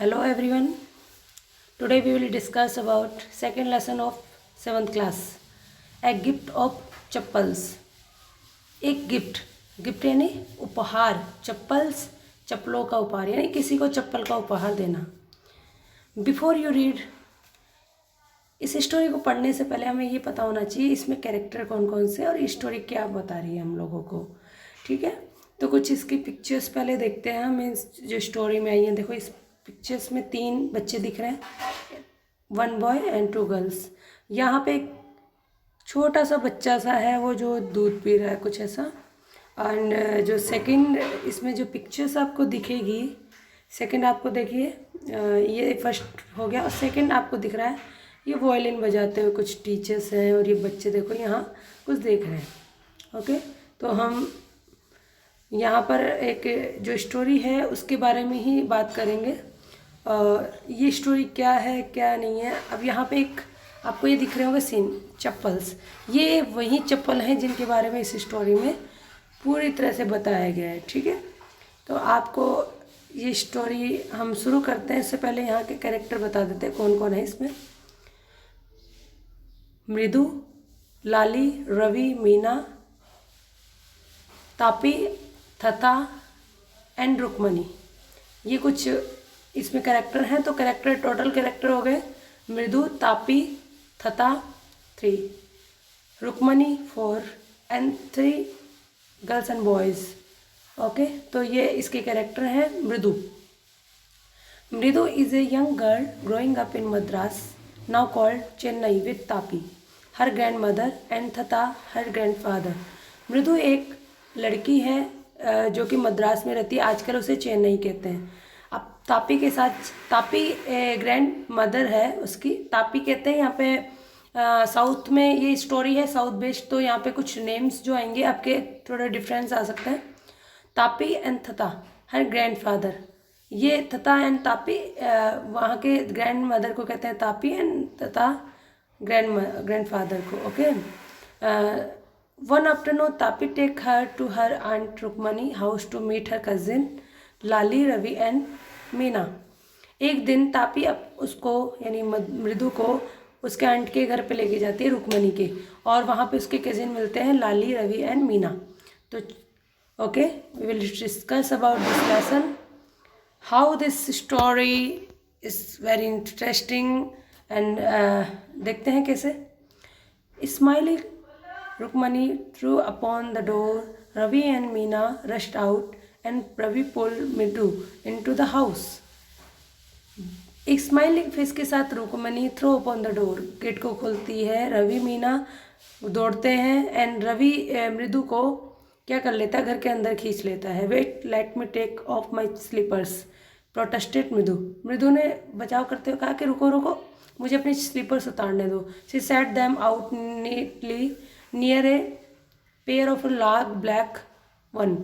Hello everyone. Today we will discuss about second lesson of 7th class. A gift of chappals. एक gift यानी उपहार, चप्पल्स चप्पलों का उपहार यानी किसी को चप्पल का उपहार देना. बिफोर यू रीड, इस स्टोरी को पढ़ने से पहले हमें ये पता होना चाहिए इसमें कैरेक्टर कौन कौन से और स्टोरी क्या बता रही है हम लोगों को. ठीक है, तो कुछ इसकी पिक्चर्स पहले देखते हैं. हमें जो स्टोरी में आई है, देखो इस पिक्चर्स में 3 बच्चे दिख रहे हैं, 1 बॉय एंड 2 गर्ल्स. यहाँ पे एक छोटा सा बच्चा सा है वो जो दूध पी रहा है कुछ ऐसा. एंड जो सेकंड इसमें जो पिक्चर्स आपको दिखेगी, सेकंड आपको देखिए, ये फर्स्ट हो गया और सेकंड आपको दिख रहा है ये वायलिन बजाते हुए कुछ टीचर्स हैं और ये बच्चे देखो यहाँ कुछ देख रहे हैं. ओके, तो हम यहाँ पर एक जो स्टोरी है उसके बारे में ही बात करेंगे. ये स्टोरी क्या है क्या नहीं है. अब यहाँ पे एक आपको ये दिख रहे होंगे सीन, चप्पल्स. ये वही चप्पल हैं जिनके बारे में इस स्टोरी में पूरी तरह से बताया गया है. ठीक है, तो आपको ये स्टोरी हम शुरू करते हैं. इससे पहले यहाँ के कैरेक्टर बता देते हैं कौन कौन है इसमें. मृदु, लाली, रवि, मीना, तापी, थता एंड रुक्मणी. ये कुछ इसमें कैरेक्टर हैं. तो कैरेक्टर, टोटल कैरेक्टर हो गए मृदु, तापी, Thatha 3, Rukmini 4 and 3 girls and boys. Okay, तो ये इसके कैरेक्टर हैं. Mridu is a young girl growing up in Madras now called Chennai with तापी her grandmother and Thatha her grandfather. Mridu एक लड़की है जो कि मद्रास में रहती है, आजकल उसे चेन्नई कहते हैं. अब तापी के साथ, तापी ग्रैंड मदर है उसकी, तापी कहते हैं. यहाँ पे साउथ में ये स्टोरी है, साउथ बेस्ड, तो यहाँ पे कुछ नेम्स जो आएंगे आपके थोड़े डिफरेंस आ सकते हैं. Tapi and Thatha her grandfather. ये थता एंड तापी वहाँ के ग्रैंड मदर को कहते हैं तापी एंड तथा ग्रैंड फादर को. Okay, one afternoon Tapi take her to her aunt Rukmani house to meet her cousin Lali, Ravi and Meena. एक दिन तापी अब उसको यानी मृदु को उसके आंट के घर पे लेके जाती है, रुक्मणी के, और वहाँ पे उसके कजिन मिलते हैं लाली, रवि एंड मीना. तो okay, we will discuss about this lesson. How this story is very interesting and देखते हैं कैसे. Smiling Rukmani threw upon the door. Ravi and Meena rushed out and Ravi pulled Mridu into the house. एक smiling face के साथ Rukmani throw upon the door, gate को खोलती है. रवि, मीना दौड़ते हैं एंड रवि मृदु को क्या कर लेता है, घर के अंदर खींच लेता है. Wait, let me take off my slippers protested Mridu. Mridu ने बचाव करते हुए कहा कि रुको रुको, मुझे अपने स्लीपर्स उतारने दो. She said them out neatly near a pair of large black one.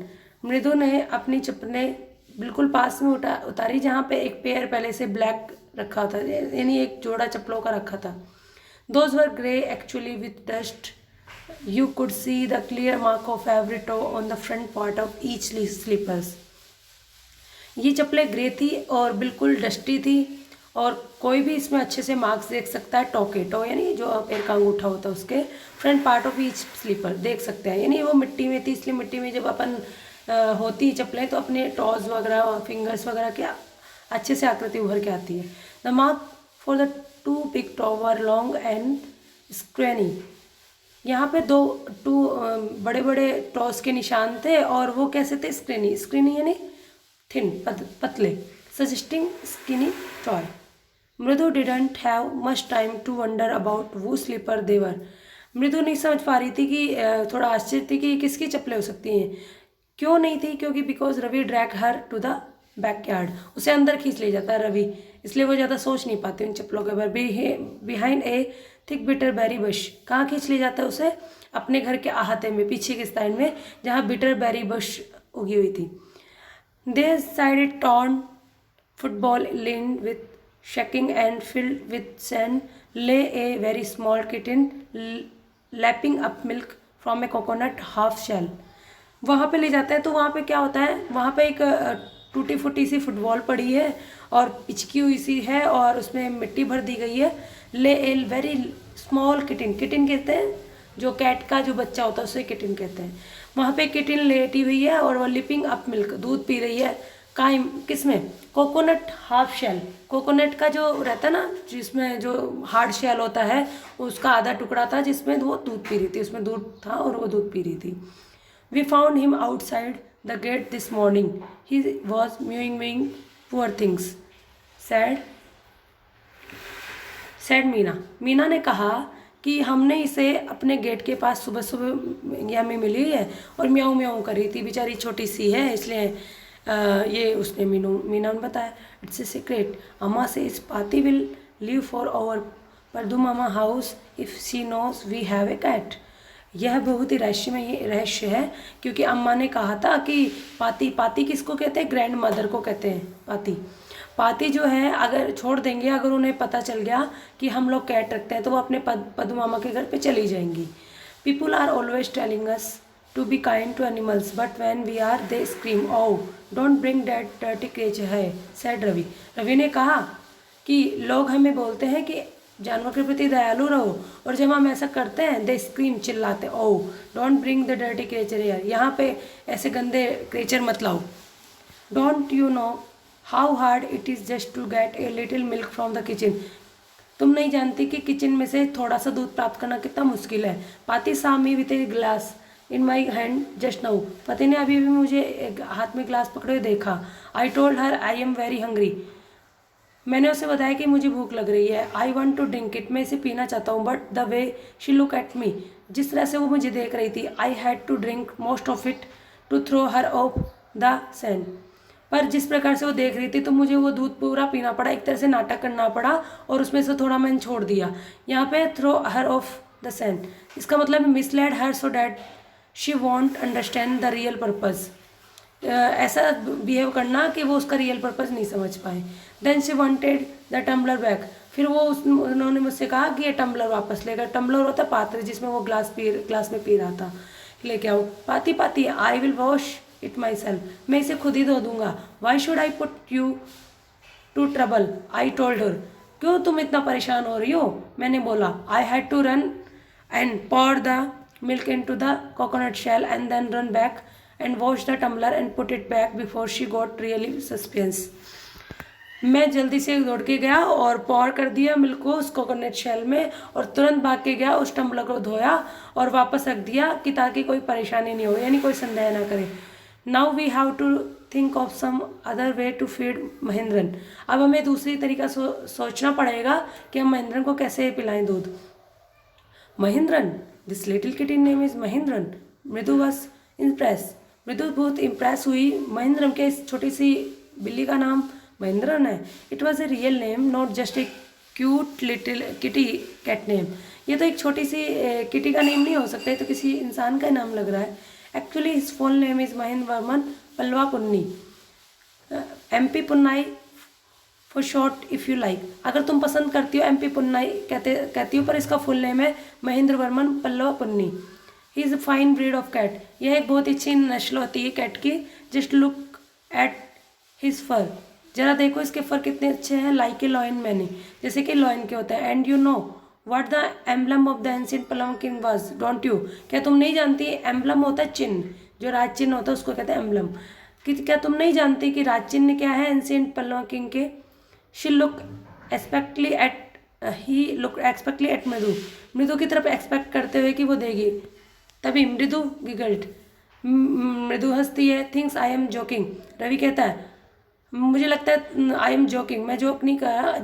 मृदु ने अपनी चप्पलें बिल्कुल पास में उतारी जहाँ पे एक पेयर पहले से ब्लैक रखा था, यानी एक जोड़ा चप्पलों का रखा था. Those were grey actually with dust. You could see the clear mark of every toe on the front part of each slippers. ये चप्पलें ग्रे थी और बिल्कुल डस्टी थी और कोई भी इसमें अच्छे से मार्क्स देख सकता है. टो यानी जो पैर का अंगूठा होता है उसके front part of each slipper देख सकते हैं. यानी वो मिट्टी में थी, इसलिए मिट्टी में जब अपन होती चप्पलें तो अपने टॉज वगैरह और फिंगर्स वगैरह के अच्छे से आकृति उभर के आती है. The mark for the 2 big toe were long and scrawny. यहाँ पे 2 बड़े बड़े टॉस के निशान थे और वो कैसे थे, स्क्रेनी यानी थिन, पतले, suggesting skinny toy. Mridu didn't have much time to wonder about वो स्लीपर देवर. मृदु नहीं समझ पा रही थी कि थोड़ा आश्चर्य थी कि किसकी चप्पलें हो सकती हैं. क्यों नहीं थी, क्योंकि because Ravi drag her to the backyard. उसे अंदर खींच ले जाता है रवि, इसलिए वो ज़्यादा सोच नहीं पाती उन चप्पलों के बारे. Behind a thick bitter berry bush. कहाँ खींच ले जाता है उसे, अपने घर के अहाते में, पीछे के साइड में जहाँ बिटर बेरी बश उगी हुई थी. Their side torn football lane with shaking and filled with sand lay a very small kitten lapping up milk from a coconut half shell. वहाँ पे ले जाता है तो वहाँ पे क्या होता है, वहाँ पे एक टूटी फूटी सी फुटबॉल पड़ी है और पिचकी हुई सी है और उसमें मिट्टी भर दी गई है। ले ए वेरी स्मॉल किटिन, किटिन कहते हैं जो कैट का जो बच्चा होता है उसे किटिन कहते हैं। वहाँ पे किटिन लेटी हुई है और वो लिपिंग अप मिल्क, दूध पी रही है। काइम किसमें? कोकोनट हाफ शेल, कोकोनट का जो रहता है ना जिसमें जो हार्ड शेल होता है उसका आधा टुकड़ा था जिसमें वो दूध पी रही थी, उसमें दूध था और वो दूध पी रही थी। We found him outside the gate this morning, he was mewing poor things, said Meena. Meena ने कहा कि हमने इसे अपने गेट के पास सुबह सुबह यम्मी मिली है और म्याऊं म्याऊं कर रही थी, बेचारी छोटी सी है इसलिए ये उसने मीना ने बताया। इट्स ए सीक्रेट, अम्मा से इस Paati will leave for our Pardu mama house if she knows we have a cat. यह बहुत ही रहस्य है क्योंकि अम्मा ने कहा था कि पाती किसको कहते हैं? ग्रैंड मदर को कहते हैं पाती जो है अगर छोड़ देंगे, अगर उन्हें पता चल गया कि हम लोग कैट रखते हैं तो वो अपने पद्दू मामा के घर पे चली जाएंगी। People are always telling us to be kind to animals but when we are they scream oh don't bring that dirty creature है, सैड रवि। रवि ने कहा कि लोग हमें बोलते हैं कि जानवर के प्रति दयालु रहो और जब हम ऐसा करते हैं दे स्क्रीम, चिल्लाते, oh don't bring the dirty creature here, यहाँ पे ऐसे गंदे क्रिएचर मत लाओ। Don't you know how hard it is just to get a little milk from the kitchen. तुम नहीं जानती कि किचन में से थोड़ा सा दूध प्राप्त करना कितना मुश्किल है। पाती saw me with a glass in my hand just now, पति ने अभी भी मुझे एक हाथ में ग्लास पकड़े हुए देखा। I told her I am very hungry, मैंने उसे बताया कि मुझे भूख लग रही है। I want to drink it, मैं इसे पीना चाहता हूँ। But the way she look at me, जिस तरह से वो मुझे देख रही थी, I had to drink most of it to throw her off the sand, पर जिस प्रकार से वो देख रही थी तो मुझे वो दूध पूरा पीना पड़ा, एक तरह से नाटक करना पड़ा और उसमें से थोड़ा मैंने छोड़ दिया। यहाँ पे throw her off the sand, इसका मतलब misled her so that she won't understand the real purpose, ऐसा बिहेव करना कि वो उसका रियल पर्पज़ नहीं समझ पाए। Then she wanted the tumbler back, फिर वो उन्होंने मुझसे कहा कि ये टम्बलर वापस लेगा। टम्बलर होता है पात्र जिसमें वो ग्लास में पी रहा था, लेके आओ। Paati I will wash it myself, मैं इसे खुद ही धो दूंगा। Why should I put you to trouble, I told her, क्यों तुम इतना परेशान हो रही हो, मैंने बोला। I had to run and pour the milk into the coconut shell and then run back and wash the tumbler and put it back before she got really suspense. मैं जल्दी से दौड़ के गया और पॉर कर दिया मिल्क को उस कोकोनट शेल में और तुरंत भाग के गया, उस टम्बलर को धोया और वापस रख दिया कि ताकि कोई परेशानी नहीं हो, यानी कोई संदेह ना करे। Now we have to think of some other way to feed Mahendran, अब हमें दूसरी तरीका सोचना पड़ेगा कि हम महेंद्रन को कैसे पिलाएं दूध। Mahendran, this little kitty name is Mahendran, मृदु वॉज इम्प्रेस, मृदु बहुत इम्प्रेस हुई महेंद्रन के इस छोटी सी बिल्ली का नाम महेंद्रन है। It was a real name not just a cute little kitty cat name, ये तो एक छोटी सी किटी का नेम नहीं हो सकता, ये तो किसी इंसान का नाम लग रहा है। Actually his full name is Mahendra Varman Pallava Punnai, MP Punnai for short if you like, अगर तुम पसंद करती हो MP पुन्नाई कहती हो, पर इसका फुल नेम है Mahendra Varman Pallava Punni. He is a fine breed of cat, यह एक बहुत अच्छी नस्ल होती है कैट की। Just look at his fur, जरा देखो इसके फर कितने अच्छे हैं। लाइक ए लॉयन मैनी, जैसे कि लॉयन के होते हैं। And you know what the emblem of the ancient Pallava king was, don't you, क्या तुम नहीं जानती? एम्बलम होता है चिन्ह, जो राज चिन्ह होता है उसको कहते हैं एम्बलम। क्या तुम नहीं जानती कि राज चिन्ह क्या है एंशिएंट पल्लव किंग के? She look expectantly at he look expectantly at Mridu, Mridu की तरफ एक्सपेक्ट करते हुए कि वो देगी। तभी मृदु गिगल्ड, मृदु हंसती है। Thinks I am joking, Ravi कहता है मुझे लगता है आई एम जोकिंग, मैं जोक नहीं कर रहा।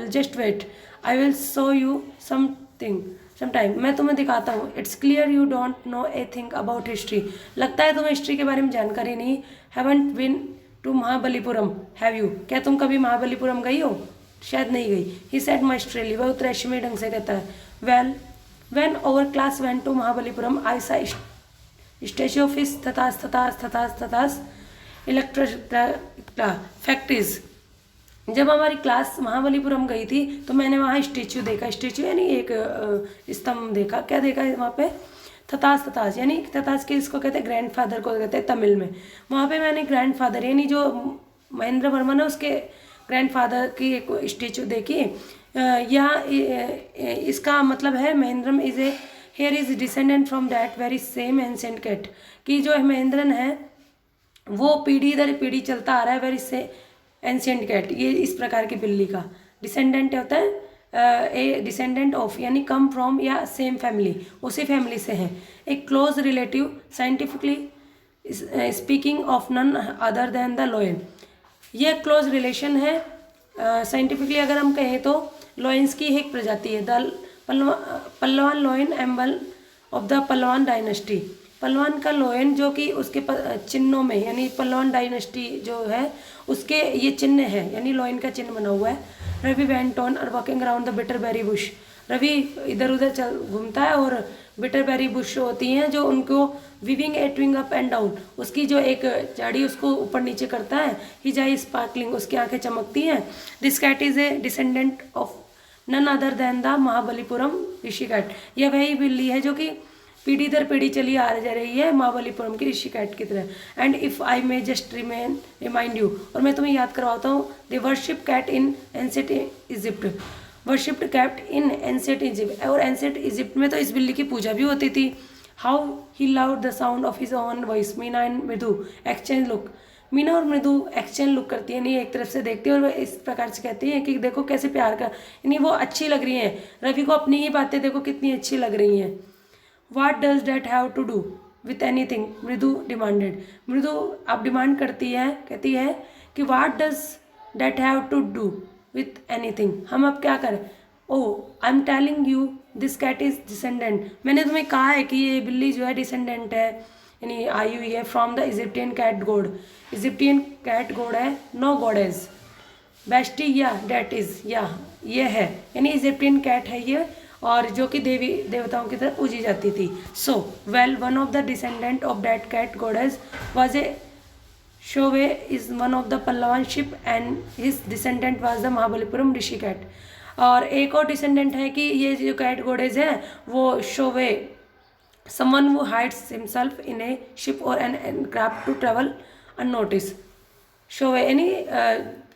Just wait, I will show you something sometime, मैं तुम्हें दिखाता हूँ। It's clear you don't know a thing about history, लगता है तुम्हें हिस्ट्री के बारे में जानकारी नहीं। Haven't been to Mahabalipuram, have you, क्या तुम कभी महाबलीपुरम गई हो? शायद नहीं गई। ही सेड माइस्ट्रेली, वह उत्तरश्मी ढंग से कहता है। Well when our class went to Mahabalipuram I saw statue of his Thatha's electric factories. जब हमारी क्लास महाबलीपुरम गई थी तो मैंने वहाँ स्टेच्यू देखा, स्टेच्यू यानी एक स्तंभ देखा। क्या देखा वहाँ पे? थतास थतास, यानी थतास के इसको कहते हैं ग्रैंडफादर को कहते हैं तमिल में। वहाँ पे मैंने ग्रैंडफादर यानी जो महेंद्र वर्मन है उसके ग्रैंडफादर की एक स्टेचू देखी। यहाँ इसका मतलब है Mahendram is a heir is descendant from that very same ancient cat, कि जो महेंद्रन है वो पीढ़ी दर पीढ़ी चलता आ रहा है वेरी से एंशियंट कैट, ये इस प्रकार की बिल्ली का डिसेंडेंट होता है, ए डिसेंडेंट ऑफ यानी कम फ्रॉम या सेम फैमिली, उसी फैमिली से है। एक close relative scientifically speaking of none other than the lion, ये क्लोज रिलेशन है साइंटिफिकली अगर हम कहें तो लोयंस की एक प्रजाति है। The Pallavan lion emblem of the Pallavan dynasty, Pallavan का लोयन जो कि उसके चिन्हों में यानी पल्लवान डायनेस्टी जो है उसके ये चिन्ह है, यानी लोयन का चिन्ह बना हुआ है। रवि वेंट ऑन और walking around the bitter berry bush, Ravi इधर उधर चल घूमता है और बिटरबेरी बुश होती हैं जो उनको weaving a twig up and down, उसकी जो एक झाड़ी उसको ऊपर नीचे करता है। हिज आई स्पार्कलिंग, उसकी आंखें चमकती हैं। This cat is a descendant of none other than the Mahabalipuram Rishi cat, यह वही बिल्ली है जो कि पीढ़ी दर पीढ़ी चली आ जा रही है महाबलीपुरम की ऋषि कैट की तरह। And if I may just remind you, और मैं तुम्हें याद करवाता हूँ, the worship cat in ancient Egypt, worshipped cat in ancient Egypt, और एंसेंट इजिप्ट में तो इस बिल्ली की पूजा भी होती थी। How he loved the sound of his own voice, Meena and Mridu exchange look, Meena और मृदु एक्सचेंज लुक करती है, नहीं एक तरफ से देखती है और वह इस प्रकार से कहती है कि देखो कैसे प्यार का, यानी वो अच्छी लग रही हैं रवि को, अपनी ही बातें देखो कितनी अच्छी लग रही हैं। What does that have to do with anything? मृदु डिमांडेड, मृदु अब डिमांड करती है, कहती है कि what does that have to do with anything? हम अब क्या करें? Oh, I'm telling you this cat is descendant, मैंने तुम्हें कहा है कि ये बिल्ली जो है डिसेंडेंट है, यानी आई हुई है from the Egyptian cat god, Egyptian cat god है, नो गॉडेस बेस्टी या डेट इज या ये है, यानी इजिप्टियन कैट है ये, और जो कि देवी देवताओं की तरफ पूजी जाती थी। So well one of the descendant of that cat goddess was a stowaway is one of the Pallavan ship and his descendant was the Mahabalipuram Rishi cat, और एक और डिसेंडेंट है कि ये जो कैट गॉडेस है वो stowaway someone who hides himself in a ship or an craft to travel unnoticed, stowaway यानी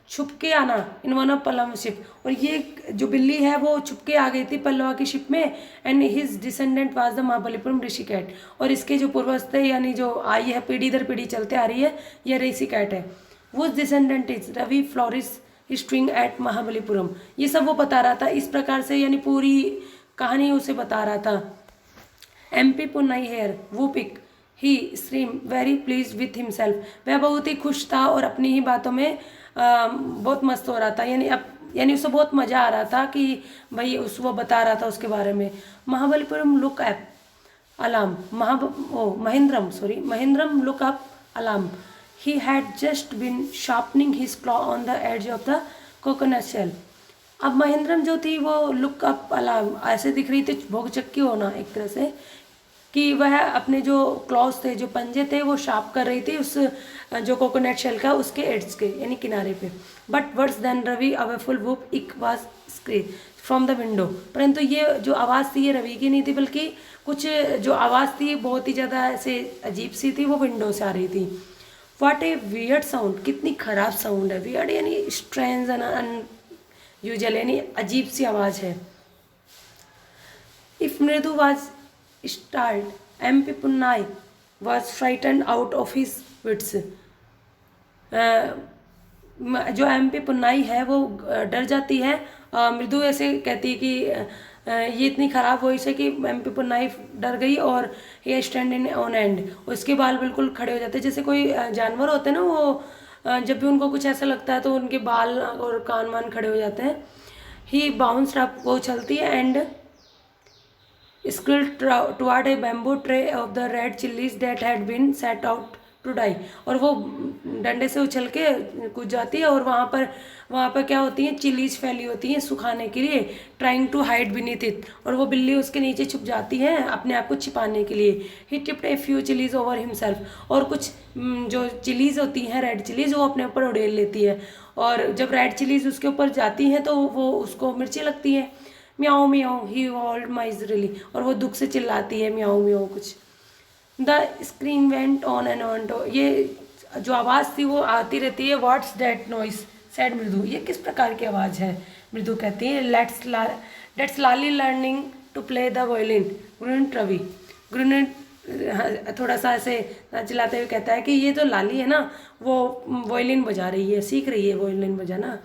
छुप के आना in one of Pallava ship, और ये जो बिल्ली है वो छुप के आ गई थी पल्लवा की शिप में। And his descendant was the Mahabalipuram Rishi cat, और इसके जो पूर्वज थे यानी जो आई है पीढ़ी दर पीढ़ी चलते आ रही है यह ऋषि कैट है। वो डिसेंडेंट इज रवि फ्लोरिस स्ट्रिंग एट महाबलीपुरम, ये सब वो बता रहा था इस प्रकार से, यानी पूरी कहानी उसे बता रहा था। MP पुन्नाई हेयर वो pick he stream very please with himself, वह बहुत ही खुश था और अपनी ही बातों में बहुत मस्त हो रहा था, यानी उसे बहुत मज़ा आ रहा था कि भाई वो बता रहा था उसके बारे में। Mahabalipuram look up alarm, Mahendram look up alarm, he had just been sharpening his claw on the edge of the coconut shell. अब महेंद्रम जो थी वो लुक अप अलार्म ऐसे दिख रही थी, भौचक्की होना एक तरह से, कि वह अपने जो क्लॉज थे जो पंजे थे वो शार्प कर रही थी उस जो कोकोनट शेल का उसके एड्स के यानी किनारे पे। But words then Ravi awful whoop it was screech from the window, परंतु ये जो आवाज़ थी ये रवि की नहीं थी, बल्कि कुछ जो आवाज़ थी बहुत ही ज़्यादा ऐसे अजीब सी थी, वो विंडो से आ रही थी। व्हाट ए वियर्ड साउंड, कितनी खराब साउंड है, वियर्ड यानी स्ट्रेंज एंड अनयूजुअल यानी अजीब सी आवाज़ है। इफ मृदु was startled, MP Punnai was frightened out of his wits, जो MP पुन्नाई है वो डर जाती है, मृदु ऐसे कहती है कि ये इतनी ख़राब वॉइस है कि MP पुन्नाई डर गई और ये स्टैंड इन ऑन एंड, उसके बाल बिल्कुल खड़े हो जाते हैं, जैसे कोई जानवर होते हैं ना वो जब भी उनको कुछ ऐसा लगता है तो उनके बाल और कान वान खड़े हो जाते हैं। ही बाउंस्ड अप, वो चलती है, and scurried toward a bamboo tray of the red chillies that had been set out to dry, और वो डंडे से उछल के कूद जाती है और वहाँ पर क्या होती हैं, चिलीज फैली होती हैं सुखाने के लिए, trying to hide beneath it, और वो बिल्ली उसके नीचे छुप जाती है अपने आप को छिपाने के लिए। He tipped a few chillies over himself, और कुछ जो चिलीज होती हैं रेड चिलीज वो अपने ऊपर उड़ेल लेती है, और जब रेड चिलीज उसके ऊपर जाती हैं तो वो उसको मिर्ची लगती है। म्याऊ म्याऊ ही वॉल्ड माइजरली, और वो दुख से चिल्लाती है म्याऊ म्याऊ कुछ। The screen went on and on too, ये जो आवाज़ थी वो आती रहती है। व्हाट्स दैट नॉइस सैड मृदु, ये किस प्रकार की आवाज़ है? मृदु कहती है let's Lali learning to play the violin grunted Ravi. Grunted थोड़ा सा ऐसे चिल्लाते हुए कहता है कि ये तो लाली है ना, वो वायलिन बजा रही है, सीख रही है वायलिन बजाना।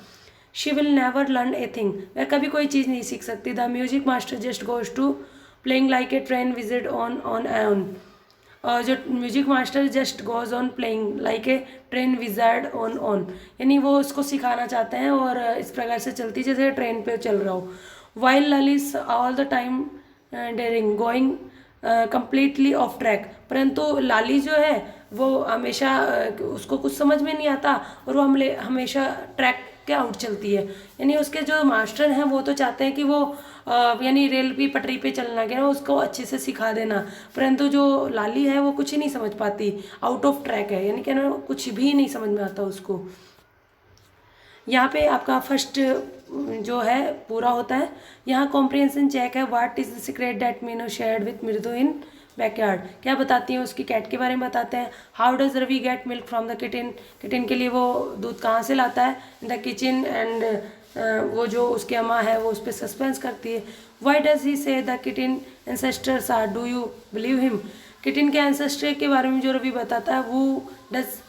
She will never learn a thing, वह कभी कोई चीज़ नहीं सीख सकती। The music master just goes to playing like a train visit on on an, और जो music master just goes on playing like a train wizard on on, यानी वो उसको सिखाना चाहते हैं और इस प्रकार से चलती जैसे ट्रेन पे चल रहा हो। While Lali's all the time daring going completely off track, परंतु लाली जो है वो हमेशा उसको कुछ समझ में नहीं आता और वो हमेशा ट्रैक के आउट चलती है। यानी उसके जो मास्टर हैं वो तो चाहते हैं कि वो यानी रेल की पटरी पे चलना के ना उसको अच्छे से सिखा देना, परंतु जो लाली है वो कुछ ही नहीं समझ पाती, आउट ऑफ ट्रैक है, यानी कि ना कुछ भी नहीं समझ में आता उसको। यहाँ पे आपका फर्स्ट जो है पूरा होता है। यहाँ कॉम्प्रिहेंशन चेक है। What is the secret that Meenu shared with मृदु इन बैकयार्ड, क्या बताती हैं उसकी कैट के बारे में बताते हैं। How does Ravi get milk from the kitten, kitten के लिए वो दूध कहाँ से लाता है। इन द किचन एंड वो जो उसकी अम्मा है वो उस पर सस्पेंस करती है। Y does he say the kitten ancestors are, do you believe him, kitten के एंसेस्टर के बारे में जो रवि बताता है वो डज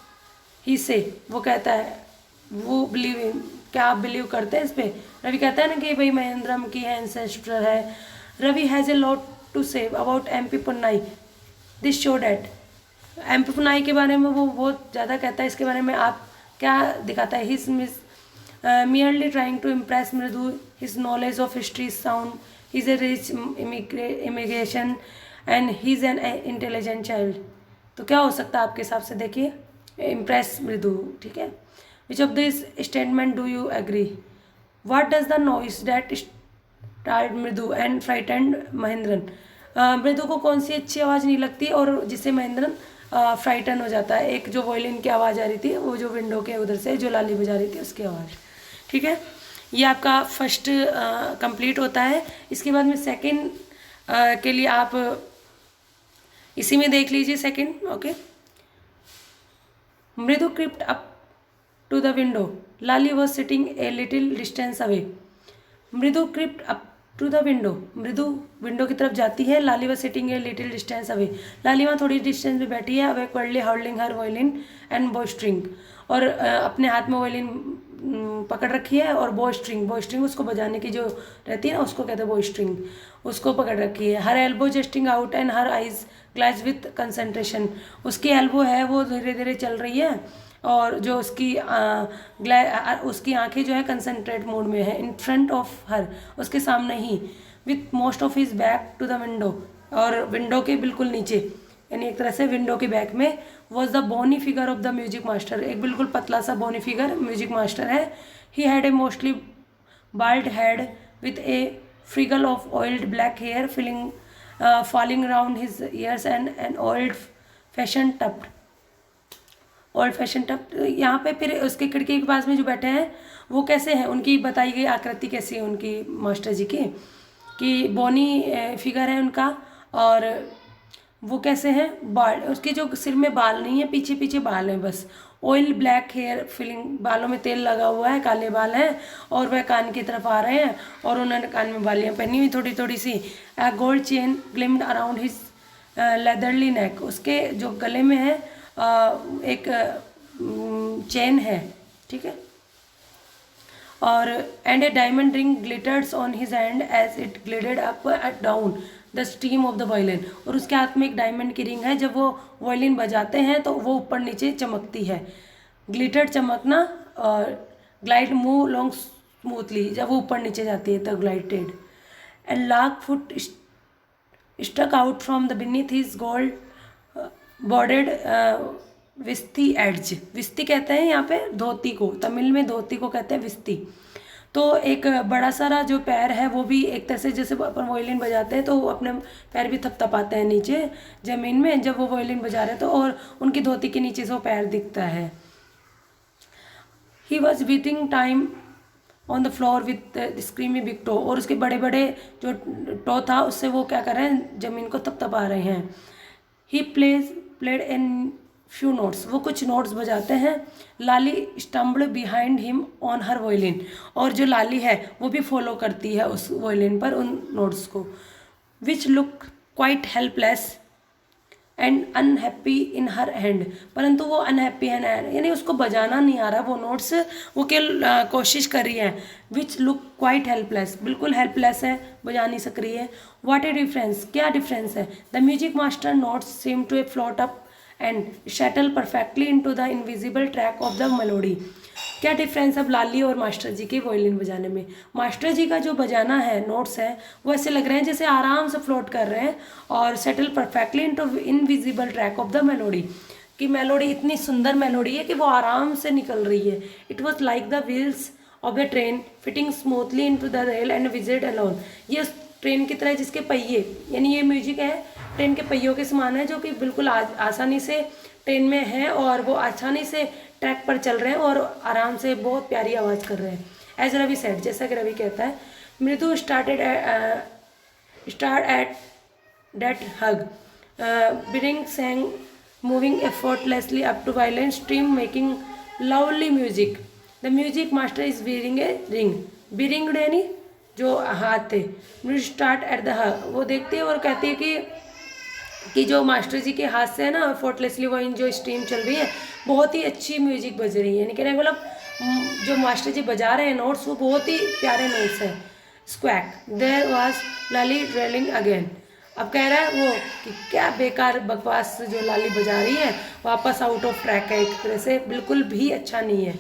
ही से, वो कहता है वो बिलीव इन, क्या आप बिलीव करते हैं इस पर। रवि कहता है ना कि भाई महेंद्रम की है एंसेस्टर है। Ravi has a lot to say about MP Punnai, this show that, MP Punnai के बारे में वो बहुत ज़्यादा कहता है। इसके बारे में आप क्या दिखाता है। His miss merely trying to impress Mridu, his knowledge of history is sound, he's a rich immigration and he's an intelligent child। तो क्या हो सकता है आपके हिसाब से, देखिए impress मृदु, ठीक है। Which of these statement do you agree? What does the noise that startled मृदु and frightened महेंद्रन, मृदु को कौन सी अच्छी आवाज़ नहीं लगती और जिससे महेंद्रन फ्राइटन हो जाता है। एक जो वॉयलिन की आवाज़ आ रही थी, वो जो विंडो के उधर से जो लाली बजा रही थी उसकी आवाज़, ठीक है। ये आपका फर्स्ट कंप्लीट होता है। इसके बाद में सेकंड के लिए आप इसी में देख लीजिए second, okay. Mridu crept up to the window, Lali was sitting a little distance away. Mridu crept up to the window, Mridu window की तरफ जाती है। Lali was sitting a little distance away, Lali वहाँ थोड़ी डिस्टेंस में बैठी है। Away awkwardly holding her violin and bow string, और अपने हाथ में वॉयलिन पकड़ रखी है और बो स्ट्रिंग उसको बजाने की जो रहती है ना उसको कहते हैं बो स्ट्रिंग, उसको पकड़ रखी है। Her elbow jutting out and her eyes glazed with concentration, उसकी एल्बो है वो धीरे धीरे चल रही है और जो उसकी आंखें जो है कंसंट्रेट मोड में है। इन फ्रंट ऑफ हर, उसके सामने ही। With most of his back to the window, और विंडो के बिल्कुल नीचे, यानी एक तरह से विंडो के बैक में was the bony figure of the music master, एक बिल्कुल पतला सा बोनी फिगर म्यूजिक मास्टर है। He had a mostly bald head with a fringe of oiled black hair falling around his ears and an old fashion tuft, यहाँ पे फिर उसके खिड़की के पास में जो बैठे हैं वो कैसे हैं, उनकी बताई गई आकृति कैसी है उनकी मास्टर जी की, कि बोनी फिगर है उनका, और वो कैसे हैं, बाल, उसके जो सिर में बाल नहीं है, पीछे पीछे बाल हैं बस। ऑयल ब्लैक हेयर फिलिंग, बालों में तेल लगा हुआ है, काले बाल हैं, और वह कान की तरफ आ रहे हैं और उन्होंने कान में बालियाँ पहनी हुई थोड़ी थोड़ी सी। A gold chain gleamed around his leathery neck, उसके जो गले में है एक चेन है, ठीक है। और and a diamond ring glitters on his hand as it glided up at down the stem of the violin, और उसके हाथ में एक डायमंड की रिंग है, जब वो वायलिन बजाते हैं तो वो ऊपर नीचे चमकती है। ग्लिटर्ड चमकना, और ग्लाइड मूव लॉन्ग स्मूथली, जब वो ऊपर नीचे जाती है तो glided. And large foot stuck out from the beneath his gold bordered veshti edge, veshti कहते हैं यहाँ पे धोती को, तमिल में धोती को कहते हैं विस्ती। तो एक बड़ा सारा जो पैर है वो भी एक तरह से जैसे अपन वॉयलिन बजाते हैं तो अपने पैर भी थपथपाते हैं नीचे ज़मीन में जब वो वॉयलिन बजा रहे हैं, तो और उनकी धोती के नीचे से वो पैर दिखता है। He was beating time on the floor with स्क्रीमी big toe, और उसके बड़े बड़े जो टो था उससे वो क्या कर रहे हैं, ज़मीन को थपथपा रहे हैं। He played in few notes, वो कुछ नोट्स बजाते हैं। Lali stumbled behind him on her violin, और जो लाली है वो भी फॉलो करती है उस वोयलिन पर उन नोट्स को। विच look quite helpless and unhappy in her hand, परंतु वो अनहैप्पी है, यानी उसको बजाना नहीं आ रहा वो नोट्स, वो केवल कोशिश कर रही है। विच लुक क्वाइट हेल्पलेस, बिल्कुल हेल्पलेस है, बजा नहीं सक रही है। व्हाट ए डिफरेंस, क्या डिफरेंस है। The music master notes seem to a float up and shuttle perfectly into the invisible track of the melody. क्या डिफरेंस अब लाली और मास्टर जी के वॉयलिन बजाने में। मास्टर जी का जो बजाना है, नोट्स है, वो ऐसे लग रहे हैं जैसे आराम से फ्लोट कर रहे हैं और settle perfectly into invisible track of the melody, कि मेलोडी इतनी सुंदर मेलोडी है कि वो आराम से निकल रही है। It was like the wheels of the train fitting smoothly into the rail and visit alone, ये उस ट्रेन की तरह जिसके पहिए, यानी ये म्यूजिक है ट्रेन के पहियों के समान है, जो कि बिल्कुल आसानी से ट्रेन में है और वो आसानी से ट्रैक पर चल रहे हैं और आराम से बहुत प्यारी आवाज़ कर रहे हैं। एज रवि सेड, जैसा कि रवि कहता है, Mridu start at that hug, bearing sang moving effortlessly up to violent stream making lovely music. The music master is bearing a ring, bearing यानी जो हाथ थे। मृदु स्टार्ट एट द हग, वो देखती है और कहती है कि जो मास्टर जी के हाथ से है ना एफर्टलेसली वो इन जो स्ट्रीम चल रही है, बहुत ही अच्छी म्यूजिक बज रही है, यानी कहने मतलब जो मास्टर जी बजा रहे हैं नोट्स वो बहुत ही प्यारे नोट्स हैं। स्क्वैक देयर वाज लाली ड्रेलिंग अगेन, अब कह रहा है वो कि क्या बेकार बकवास जो लाली बजा रही है, वापस आउट ऑफ ट्रैक है, एक तरह से बिल्कुल भी अच्छा नहीं है।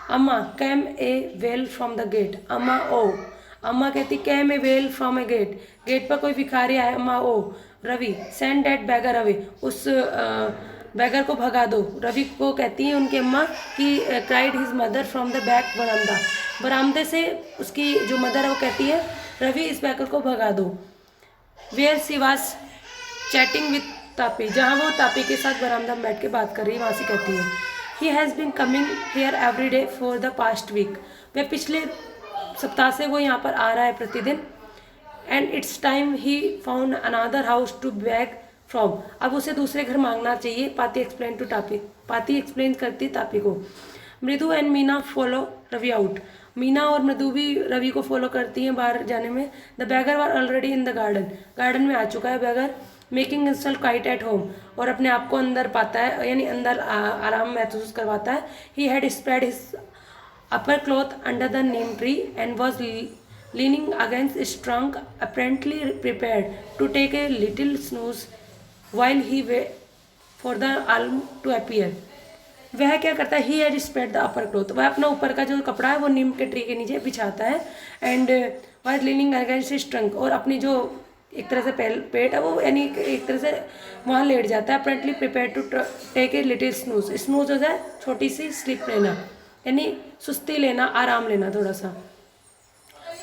Amma came a wail from the gate, Amma ओ, अम्मा कहती came a wail from a gate, gate पर कोई भिखारी आया, अम्मा ओ। Ravi send that beggar away, उस बैगर को भगा दो। रवि को कहती है उनकी अम्मा कि cried his mother from the back बरामदा, बरामदे से उसकी जो मदर है वो कहती है रवि इस बैगर को भगा दो। Where she was chatting with Tapi, जहाँ वो तापी के साथ बरामदा में बैठ के बात कर रही है, वहाँ से कहती है he has been coming here every day for the past week, वह पिछले सप्ताह से वो यहाँ पर आ रहा है प्रतिदिन। And it's time he found another house to beg from, अब उसे दूसरे घर मांगना चाहिए। पाती एक्सप्लेन टू टापी, पाती एक्सप्लेन करती तापी को। Mridu and Meena follow Ravi out, Meena और मृदु भी रवि को फॉलो करती हैं बाहर जाने में। The beggar were already in the garden, garden में आ चुका है beggar. Making himself quite at home, और अपने आप को अंदर पाता है, यानी अंदर आराम महसूस करवाता है। He had spread his upper cloth under the neem tree and was leaning against its trunk, apparently prepared to take a little snooze while he waited for the alm to appear. वह क्या करता है, he had spread the upper cloth, वह अपना ऊपर का जो कपड़ा है वो नीम के ट्री के नीचे बिछाता है। And was leaning against its trunk, और अपनी जो एक तरह से पेट है वो यानी एक तरह से वहाँ लेट जाता है। apparently prepared to take a little snooze, snooze होता है छोटी सी स्लीप लेना, यानी सुस्ती लेना, आराम लेना थोड़ा सा।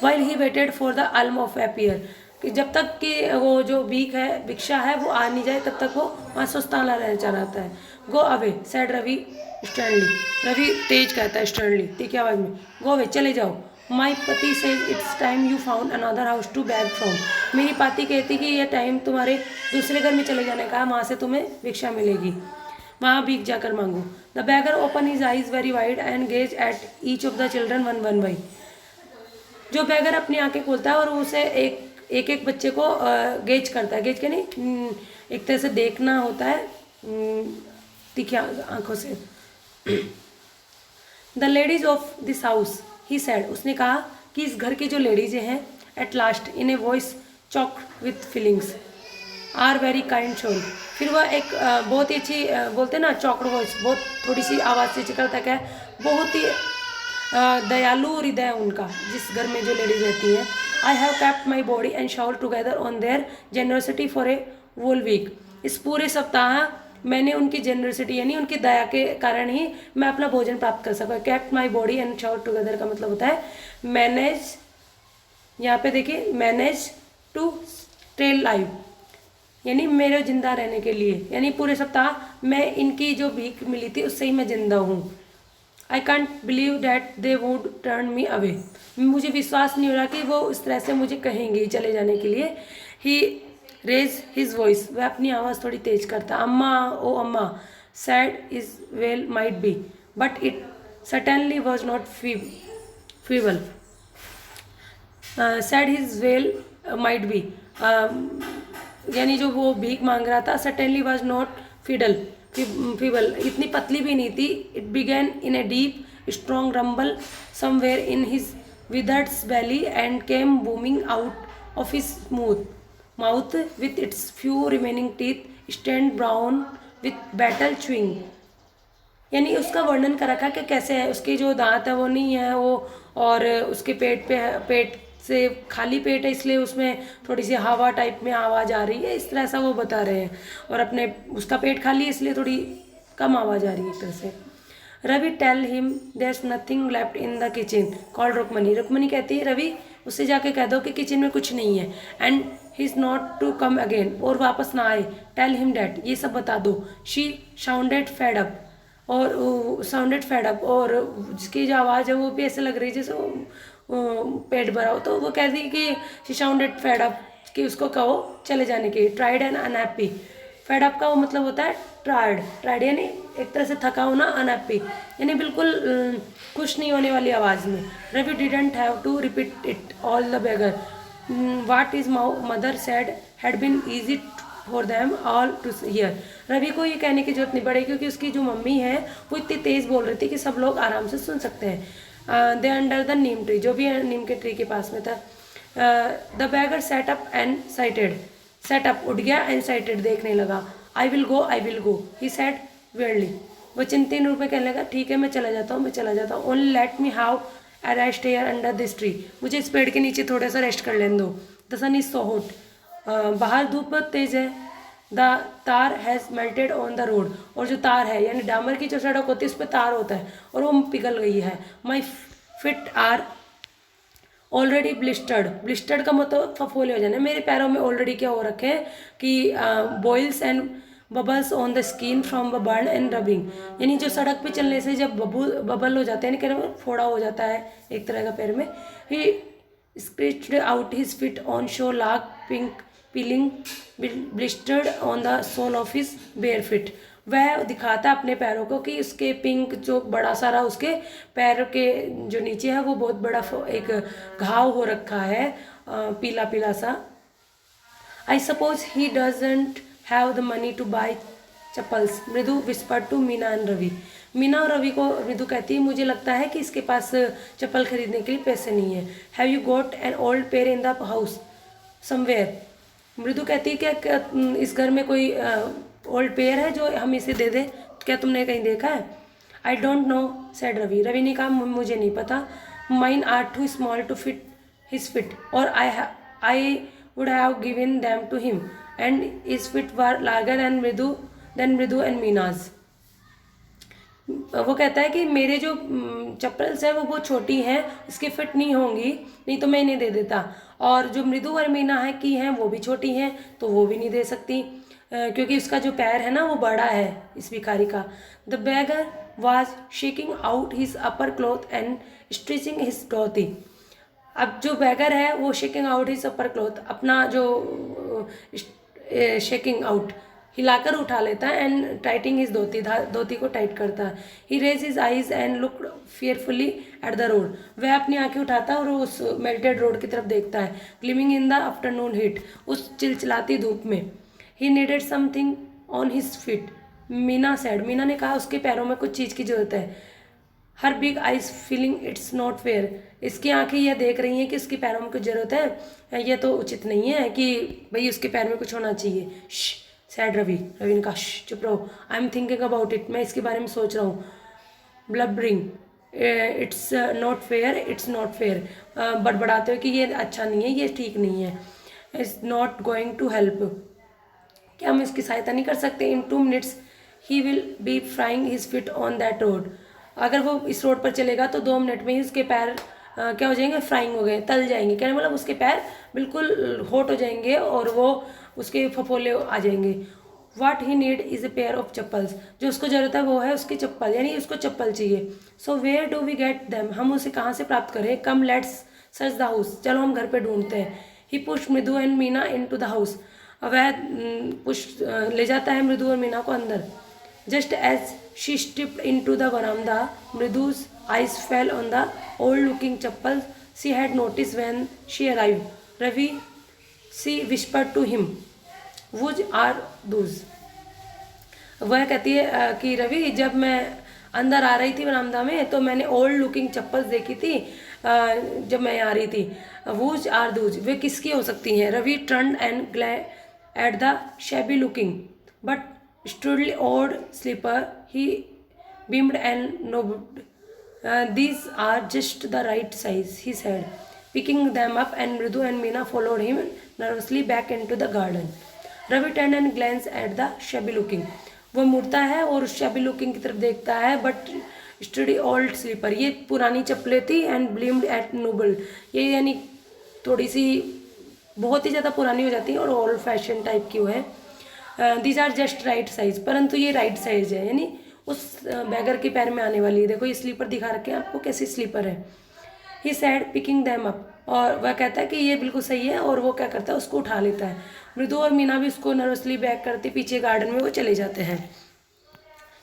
While he waited for the alm of appear, कि जब तक कि वो जो भिक्षा है वो आ नहीं जाए तब तक वो वहाँ सुस्ताना रहना रहता है। Go away said Ravi sternly, Ravi तेज कहता है स्टर्नली, तीखी आवाज़ में, गो अवे चले जाओ। My Paati says it's time you found another house to beg from, मेरी पाती कहती कि ये टाइम तुम्हारे दूसरे घर में चले जाने का, वहाँ से तुम्हें भिक्षा मिलेगी, वहाँ भीख जाकर मांगो। The bagger open his eyes very wide and gauge at each of the children one one by, जो बैगर अपनी आंखें खोलता है और उसे एक एक बच्चे को गेज करता है, गेज के नहीं एक तरह से देखना होता है तीखी आंखों से। The ladies of this house he said, उसने कहा कि इस घर की जो लेडीज हैं, at last in a voice choke with feelings, are very kind soul, फिर वह एक बहुत ही अच्छी बोलते हैं ना चॉकड वॉइस, बहुत थोड़ी सी आवाज़ से चिकल तक है, बहुत ही दयालु हृदय उनका, जिस घर में जो लेडीज रहती हैं। I have kept my body and soul together on their generosity for a whole week, इस पूरे सप्ताह मैंने उनकी जेनरसिटी यानी उनकी दया के कारण ही मैं अपना भोजन प्राप्त कर सका। Kept my body and soul together का मतलब होता है मैनेज, यहाँ पे देखिए मैनेज टू स्टे लाइव, यानी मेरे जिंदा रहने के लिए, यानी पूरे सप्ताह मैं इनकी जो भीख मिली थी उससे ही मैं जिंदा हूँ। I can't believe that they would turn me away. मुझे विश्वास नहीं हो रहा कि वो इस तरह से मुझे कहेंगे चले जाने के लिए। ही रेज हिज वॉइस, वह अपनी आवाज़ थोड़ी तेज करता। अम्मा, ओ अम्मा, sad is well might be but it certainly was not feeble. Said his well might be, यानी जो वो भीख मांग रहा था, certainly was not feeble, इतनी पतली भी नहीं थी। It began in a deep strong rumble somewhere in his withered belly and came booming out of his smooth mouth with its few remaining teeth stained brown with battle chewing। यानी उसका वर्णन कर रखा कि कैसे है, उसके जो दांत है वो नहीं है वो, और उसके पेट से खाली पेट है, इसलिए उसमें थोड़ी सी हवा टाइप में आवाज़ आ रही है, इस तरह सा वो बता रहे हैं। और अपने उसका पेट खाली है इसलिए थोड़ी कम आवाज़ आ रही है एक तरह से। Ravi tell him there nothing left in the kitchen called Rukmani. Rukmani कहती है रवि उससे जाके कह दो कि किचन में कुछ नहीं है। And he is not to come again, और वापस ना आए। टेल हिम डैट, ये सब बता दो। शी साउंडेड फेड अप, और साउंडेड फेड अप, और जिसकी जो आवाज़ है वो भी ऐसे लग रही है जैसे पेट भरा हो। तो वो कहती है कि शी साउंडेड फेड अप, कि उसको कहो चले जाने के। Tried and unhappy, fed up का वो मतलब होता है ट्राइड यानी एक तरह से थका होना, अनहैप्पी यानी बिल्कुल खुश नहीं होने वाली आवाज़ में। Ravi didn't have to repeat it all the beggar what is mother said had been easy for them all to hear. Ravi को ये कहने की जरूरत नहीं पड़ी क्योंकि उसकी जो मम्मी है वो इतनी तेज़ बोल रही थी कि सब लोग आराम से सुन सकते हैं। They under the neem tree, जो भी नीम के ट्री के पास में था। The beggar sat up and sighed, sat up उठ गया, एंड साइटेड देखने लगा। I will go he said वेयरली, वो चिंतित रूप में कहने लगा ठीक है मैं चला जाता हूँ। Only let me have a rest here under this tree, मुझे इस पेड़ के नीचे थोड़ा सा रेस्ट कर लेने दो। The sun is so hot, बाहर धूप बहुत तेज है। The tar has melted on the road, और जो तार है यानी डामर की जो सड़क होती है उस पर तार होता है और वो पिघल गई है। माई फिट आर ऑलरेडी ब्लिस्टर्ड का मतलब फफोले हो जाना। मेरे पैरों में ऑलरेडी क्या हो रखे हैं कि boils and bubbles on the skin from the burn and rubbing, यानी जो सड़क पे चलने से जब बबल हो जाते हैं यानी कह फोड़ा हो जाता है एक तरह का पैर में। He stretched out his feet on show long pink peeling blistered on the sole of his bare feet, वह दिखाता अपने पैरों को कि उसके पिंक जो बड़ा सारा उसके पैर के जो नीचे है वो बहुत बड़ा एक घाव हो रखा है, पीला पीला सा। I suppose he doesn't have the money to buy chappals, Mridu whispered to Meena and Ravi. Meena और रवि को मृदु कहती है मुझे लगता है कि इसके पास चप्पल खरीदने के लिए पैसे नहीं है। Have you got an old pair in the house somewhere, मृदु कहती है क्या इस घर में कोई ओल्ड पेयर है जो हम इसे दे दें, क्या तुमने कहीं देखा है? I don't know said Ravi, Ravi ने कहा मुझे नहीं पता। Mine are too small to fit his feet, और I would have given them to him and his feet were larger than Mridu and Meena's. वो कहता है कि मेरे जो चप्पल्स हैं वो बहुत छोटी हैं, इसके फिट नहीं होंगी, नहीं तो मैं इन्हें दे देता। और जो मृदु और मीना है की हैं वो भी छोटी हैं तो वो भी नहीं दे सकती, क्योंकि उसका जो पैर है ना वो बड़ा है इस भिखारी का। The beggar was shaking out his upper cloth and stretching his dhoti. अब जो बैगर है वो shaking out his upper cloth, अपना जो शेकिंग आउट हिलाकर उठा लेता है, एंड टाइटिंग हिज धोती को टाइट करता है। He raise his eyes and look fearfully at the road, वह अपनी आंखें उठाता है और उस मेल्टेड रोड की तरफ देखता है। ग्लिमिंग इन द आफ्टरनून हीट, उस चिलचिलाती धूप में। He needed something on his feet, Meena said, Meena ने कहा उसके पैरों में कुछ चीज़ की जरूरत है। Her big eyes feeling it's not fair, इसकी आंखें यह देख रही हैं कि उसके पैरों में कुछ जरूरत है, यह तो उचित नहीं है कि भाई उसके पैर में कुछ होना चाहिए। सैड रवि ने कहा चुप रहो। I am thinking about it, मैं इसके बारे में सोच रहा हूँ। ब्लबरिंग इट्स नॉट फेयर, बड़बड़ाते हुए कि ये अच्छा नहीं है, ये ठीक नहीं है। It's not going to help, क्या हम इसकी सहायता नहीं कर सकते? In 2 minutes he will be frying his feet on that road, अगर वो इस रोड पर चलेगा तो 2 मिनट में ही उसके पैर क्या हो जाएंगे, फ्राइंग हो गए, तल जाएंगे। क्या मतलब उसके पैर बिल्कुल हॉट हो जाएंगे और वो उसके फफोले आ जाएंगे। What he need is a pair of chappals, जो उसको ज़रूरत है वो है उसकी चप्पल, यानी उसको चप्पल चाहिए. So where do we get them? हम उसे कहाँ से प्राप्त करें? Come let's search the house. चलो हम घर पे ढूंढते हैं. He pushed मृदु and Meena into the house. वह पुश ले जाता है मृदु और मीना को अंदर. Just as she stepped into the veranda, Mridu's eyes fell on the old-looking chappals she had noticed when she arrived. Ravi, she whispered to him, "Which are those?" वह कहती है कि रवि, जब मैं अंदर आ रही थी बरामदा में तो मैंने ओल्ड लुकिंग चप्पल्स देखी थी जब मैं आ रही थी. वुज आर दूज, वे किसकी हो सकती हैं? Ravi turn and glad at the shabby looking but sturdily old slipper he beamed and nodded. These are just the right size, he said, picking them up, and Mridu and Meena followed him nervously back into the garden. Ravi turned and glanced at the shabby looking. वो मुड़ता है और उस shabby looking की तरफ देखता है. But study old sleeper, ये पुरानी चप्पलें थी. एंड ब्लीम्ड एट नोबल, ये यानी थोड़ी सी बहुत ही ज़्यादा पुरानी हो जाती है और ओल्ड फैशन टाइप की वो है. These are just right size, परंतु ये राइट साइज है, यानी उस बैगर के पैर में आने वाली है. देखो ये स्लीपर दिखा रखे हैं आपको, कैसी स्लीपर है. ही सैड पिकिंग दैम अप, और वह कहता है कि ये बिल्कुल सही है, और वो क्या करता है उसको उठा लेता है. मृदु और मीना भी उसको नर्वसली बैक करते पीछे गार्डन में वो चले जाते हैं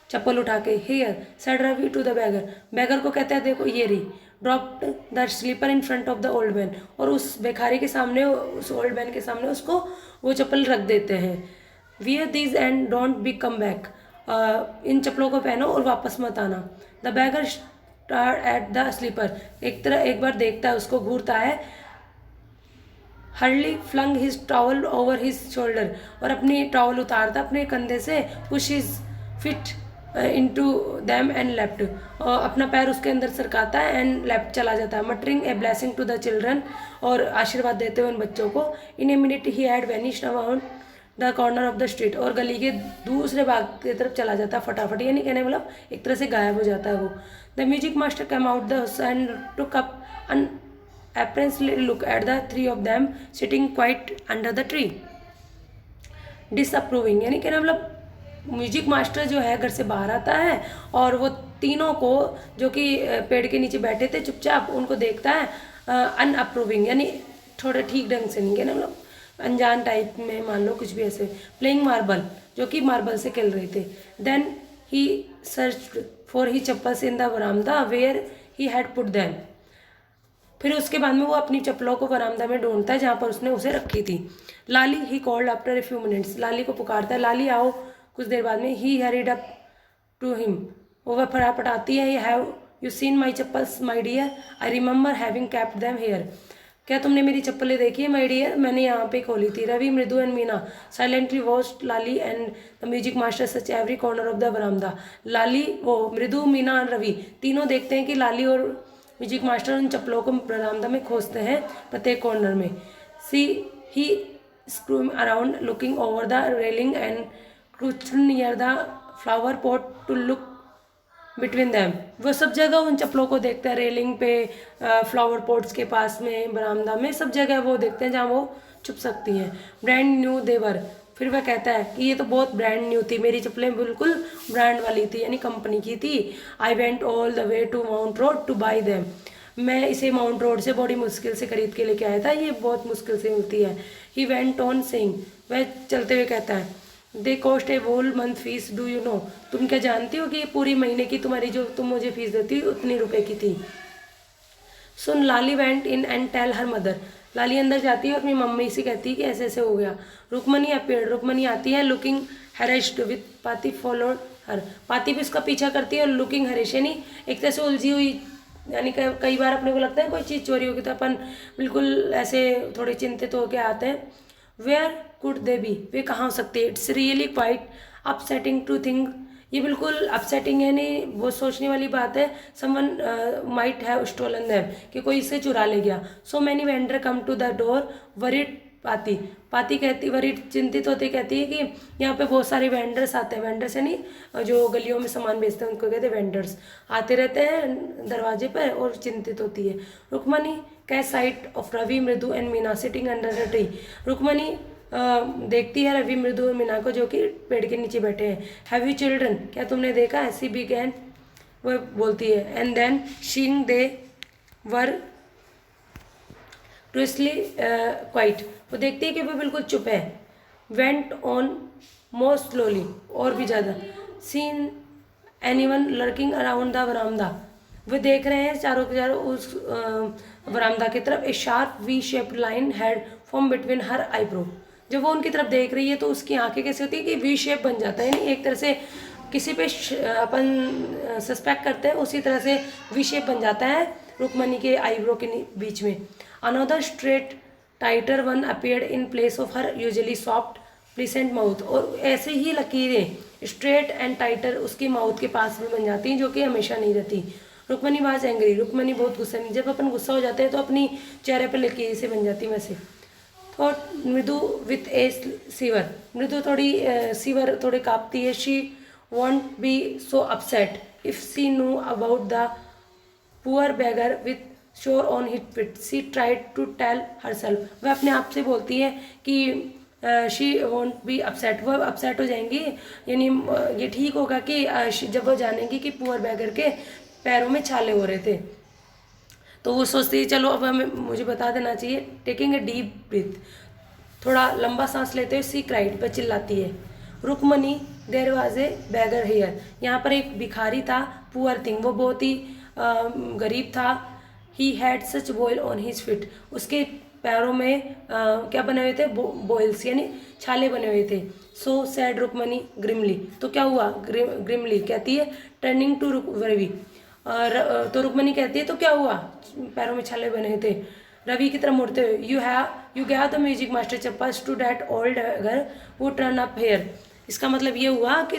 चप्पल उठा के. Here said Ravi to the beggar, beggar को कहता है देखो ये रही. Dropped the slipper in front of the old man, और उस भिखारी के सामने, उस ओल्ड मैन के सामने उसको वो चप्पल रख देते हैं. Wear these and don't be come back, इन चप्पलों को पहनो और वापस मत आना. The beggar stare at the slipper, एक बार देखता है उसको, घूरता है. हर्ली flung his towel over his shoulder, और अपनी टॉवल उतारता अपने कंधे से. Push his feet into them and left, और अपना पैर उसके अंदर सरकाता है एंड लेफ्ट चला जाता है. Muttering a blessing to the children, और आशीर्वाद देते हुए उन बच्चों को. In a minute he had vanished around the corner of the street, और गली के दूसरे भाग की तरफ चला जाता है फटाफट, यानी कहने मतलब एक तरह से गायब हो जाता है वो. The music master come out the house and took up an apparently look at the three of them sitting quite under the tree, disapproving, यानी कहना मतलब म्यूजिक मास्टर जो है घर से बाहर आता है और वो तीनों को जो कि पेड़ के नीचे बैठे थे चुपचाप उनको देखता है. अनअप्रूविंग, यानी थोड़े ठीक ढंग से नहीं, कहना मतलब अनजान टाइप में, मान लो कुछ भी ऐसे. प्लेइंग मार्बल, जो कि मार्बल से खेल रहे थे. Then he searched for he chappals in the verandah where he had put them, फिर उसके बाद में वो अपनी चप्पलों को बरामदा में ढूंढता है जहाँ पर उसने उसे रखी थी. Lali he called after a few minutes, Lali को पुकारता है, लाली आओ. कुछ देर बाद में he hurried up to him, वो वह फटाफट आती है. Have you seen my chappals my dear, I remember having kept them here, क्या तुमने मेरी चप्पलें देखी है माई डियर, मैंने यहाँ पे खोली थी. Ravi, Mridu and Meena silently watched Lali and the music master such every corner of the बरामदा. लाली, वो मृदु, मीना और रवि तीनों देखते हैं कि लाली और म्यूजिक मास्टर उन चप्पलों को बरामदा में खोजते हैं प्रत्येक कॉर्नर में. She he scurrying around looking over the railing and crouched near the flower pot to look between them, वो सब जगह उन चप्पलों को देखते हैं, रेलिंग पे, फ्लावर पॉट्स के पास में, बरामदा में, सब जगह वो देखते हैं जहाँ वो छुप सकती हैं. ब्रांड न्यू देवर, फिर वह कहता है कि ये तो बहुत ब्रांड न्यू थी, मेरी चप्पलें बिल्कुल ब्रांड वाली थी, यानी कंपनी की थी. I went all the way to Mount Road to buy them, मैं इसे माउंट रोड से बड़ी मुश्किल से खरीद के लेके आया था, ये बहुत मुश्किल से मिलती है. ही वेंट ऑन सेइंग, वह चलते हुए कहता है, they cost a whole month fees, do you know, तुम क्या जानती हो कि ये पूरी महीने की तुम्हारी जो तुम मुझे फीस देती हो उतनी रुपए की थी. Soon Lali went in and tell her mother, Lali अंदर जाती है और अपनी मम्मी से कहती है कि ऐसे ऐसे हो गया. रुकमनी अपीयर्ड, रुकमनी आती है. लुकिंग हरेश्ड विथ पाती फॉलोड हर, पाती भी उसका पीछा करती है और लुकिंग हरेश, यानी एक तरह से उलझी हुई, यानी कई बार अपने को लगता है कोई चीज़ चोरी होगी तो अपन बिल्कुल ऐसे थोड़े चिंतित होकर आते हैं. वेयर कुड दे बी, वे कहाँ हो सकते हैं. It's really quite upsetting to think, ये बिल्कुल अपसेटिंग है, यानी बहुत सोचने वाली बात है. Someone might have stolen them, कि कोई इसे चुरा ले गया. So many vendor come to the door worried Paati, Paati कहती, वरिड चिंतित होती कहती है कि यहाँ पे बहुत सारे वेंडर्स आते हैं. वेंडर्स यानी जो गलियों में सामान बेचते हैं उनको कहते हैं वेंडर्स, आते रहते हैं दरवाजे पर, और चिंतित होती है. Rukmani catch sight of Ravi, Mridu and Meena sitting under the tree, Rukmani देखती है रवि, मृदु और मीना को, जो कि पेड़ के नीचे बैठे हैं। हैव यू चिल्ड्रन, क्या तुमने देखा है? सी बिगैन, वह बोलती है। And then seeing they were twistedly quiet, वो देखती है कि वो बिल्कुल चुप है। वेंट ऑन मोर स्लोली, और भी ज़्यादा। Seen anyone lurking around the बरामदा, वे देख रहे हैं चारों के चारों उस बरामदा की तरफ। A sharp V shaped line had form between her eyebrow, जब वो उनकी तरफ देख रही है तो उसकी आंखें कैसे होती है कि वी शेप बन जाता है, यानी एक तरह से किसी पे अपन सस्पेक्ट करते हैं उसी तरह से वी शेप बन जाता है रुक्मणी के आईब्रो के बीच में। Another straight tighter one appeared in place of her usually soft pleasant mouth, और ऐसे ही लकीरें स्ट्रेट एंड टाइटर उसकी माउथ के पास भी बन जाती हैं, जो कि हमेशा नहीं रहती। रुक्मणी वाज एंग्री, रुक्मणी बहुत गुस्सा में, जब अपन गुस्सा हो जाते हैं तो अपनी चेहरे पर लकीर से बन जाती है वैसे। थॉट मृदु विथ ए सीवर, मृदु थोड़ी सीवर थोड़ी कांपती है। She won't be so upset if she know about the poor beggar with sores on his feet, she tried to tell herself, वह अपने आप से बोलती है कि शी वॉन्ट बी अपसेट, वह अपसेट हो जाएंगी, यानी ये ठीक होगा कि जब वो जानेंगी कि पुअर बेगर के पैरों में छाले हो रहे थे, तो वो सोचती है चलो अब हमें मुझे बता देना चाहिए। टेकिंग ए डीप ब्रीथ, थोड़ा लंबा सांस लेते हुए सी क्राइड, पर चिल्लाती है। Rukmani there was a beggar here, यहाँ पर एक भिखारी था। पुअर थिंग, वो बहुत ही गरीब था। He had such boil on his feet, उसके पैरों में क्या बने हुए थे? बॉयल्स, यानी छाले बने हुए थे। सो सैड रुक्मणी ग्रिमली, तो क्या हुआ? ग्रिमली कहती है टर्निंग टू रवि, तो रुक्मणी कहती है तो क्या हुआ? पैरों में छाले बने हुए थे। रवि की तरफ मुड़ते हुए, you gave the music master chappals to that old घर वो टर्न अप हेयर, इसका मतलब ये हुआ कि